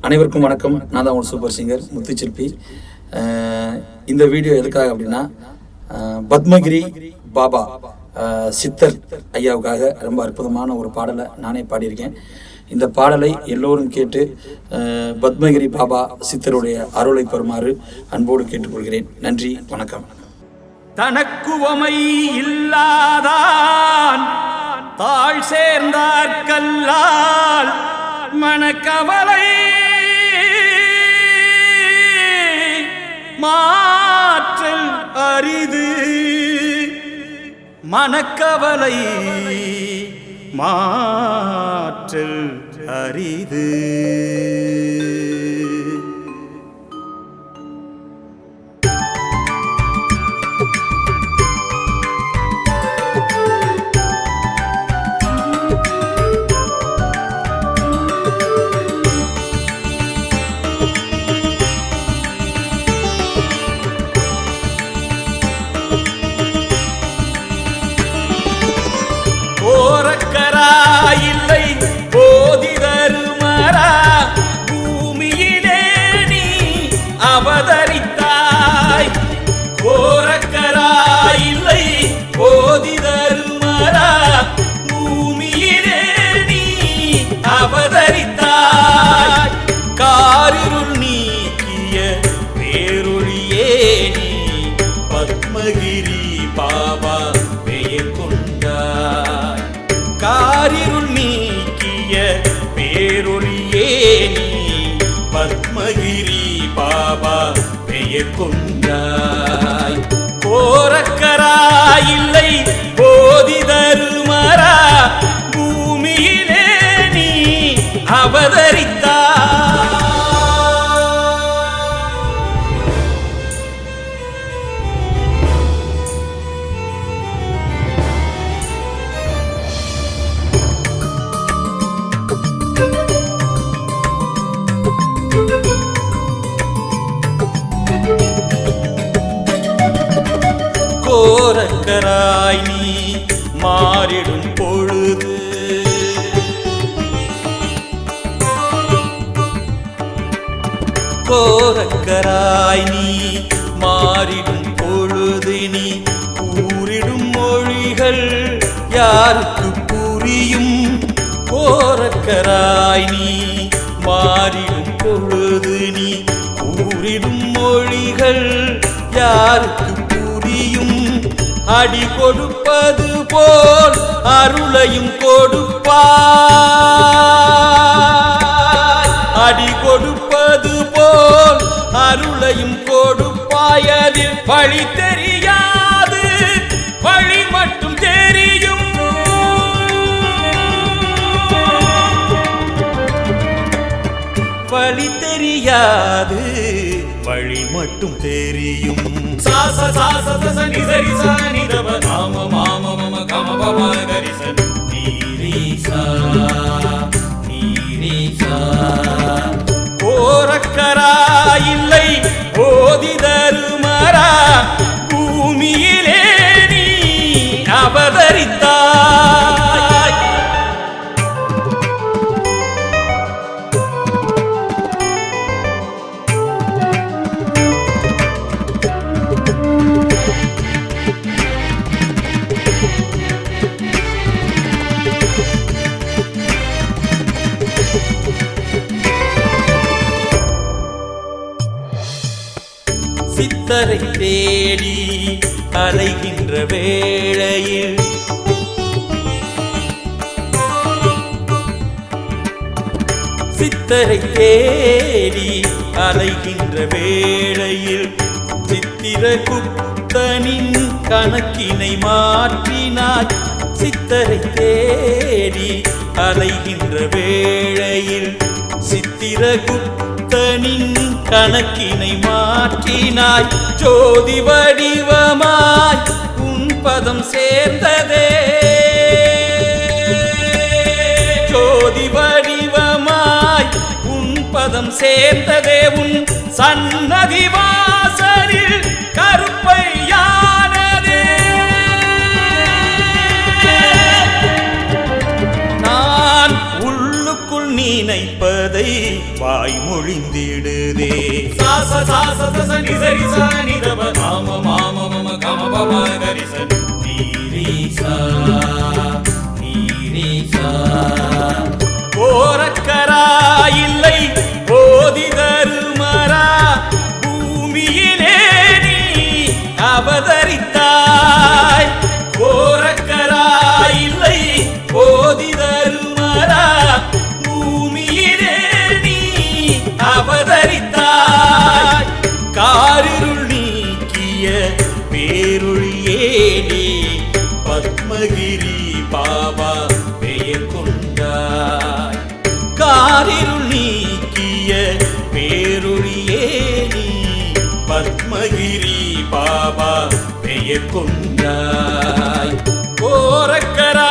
அனைவருக்கும் வணக்கம். நான் தான் ஒரு சூப்பர் சிங்கர் முத்துச்சிற்பி. இந்த வீடியோ எதுக்காக அப்படின்னா, பத்மகிரி பாபா சித்தர் ஐயாவுக்காக ரொம்ப அற்புதமான ஒரு பாடலை நானே பாடியிருக்கேன். இந்த பாடலை எல்லோரும் கேட்டு பத்மகிரி பாபா சித்தருடைய அருளை பெறுமாறு அன்போடு கேட்டுக்கொள்கிறேன். நன்றி, வணக்கம். தனக்குவமை இல்லாதான் தாழ் சேர்ந்தார் கல்லால் மனக்கவலை மாற்றல் அரிது, மனக்கவலை மாற்றல் அரிது. இல்லை போதி தருமரா, பூமியிலே நீ அவதரித்தாய். கோரக்கராயில்லை போதி தருமரா, பூமியிலே நீ அவதரித்தாய். காரிருள் நீக்கிய பேரொழியே நீ பத்மகிரி பாபா பெயர் கொண்டாய். காரிருள் நீக்கிய பேரொழியே நீ பத்மகிரி பாபா பெயர் கொண்டாய். கோரக்கராயில்லை போதி தருமரா, பூமியிலே நீ அவதரித்தாய். கோரக்கராய் நீ மாறிடும் பொழுது, கோரக்கராய் நீ மாறிடும் பொழுது, நீ கூறிடும் மொழிகள் யாருக்கு புரியும்? கோரக்கராய் நீ மாறிடும் பொழுது, நீ கூறிடும் மொழிகள் யாருக்கு புரியும்? அடி கொடுப்பது போல் அருளையும் கொடுப்பாய். அடி கொடுப்பது போல் அருளையும் கொடுப்பாயதில் வழி தெரியாது, வழி மட்டும் தெரியும். வழி தெரியாது, வழி மட்டும் தெரியும். சாச சாச சனி சரி சனி தவ மாம மாம மம கம பம கரி சனி நீரீசா நீரீசா. கோரக்கராயில்லை போதி தருமரா, பூமியிலே நீ அவதரித்தாய். சித்தரை தேடி அலைகின்ற வேளையில், சித்தரை தேடி அலைகின்ற வேளையில், சித்திரகுப்தனின் கணக்கினை மாற்றினாய். சித்தரை தேடி அலைகின்ற வேளையில், சித்திரகுப்தனின் கணக்கினை மாற்றினாய். ஜோதி வடிவமாய் உன் பதம் சேர்ந்ததே, ஜோதி வடிவமாய் உன் பதம் சேர்ந்ததே. உன் சன்னதி வாசலில் கருப்பையானதே. நான் உள்ளுக்குள் நீ நினைப்பதை வாய்மொழிந்திடுதே சாச சாச சச நிசரி சானிதவ மாம மாம மம கம பம கரிச நீரீசா நீரீசா போரக்கரா இல்லை போதி தருமரா பூமியிலே நீ அவதரித்தாய் போரக்கரா இல்லை போதி தருமரா பூமியிலே நீ அவதரித்தாய் காரிருள் நீக்கிய பேருளியே நீ பத்மகிரி பாபா பெயர் கொண்டாய் காரிருள் நீக்கிய பேருளியே நீ பத்மகிரி பாபா பெயர் கொண்டாய் போரக்கரா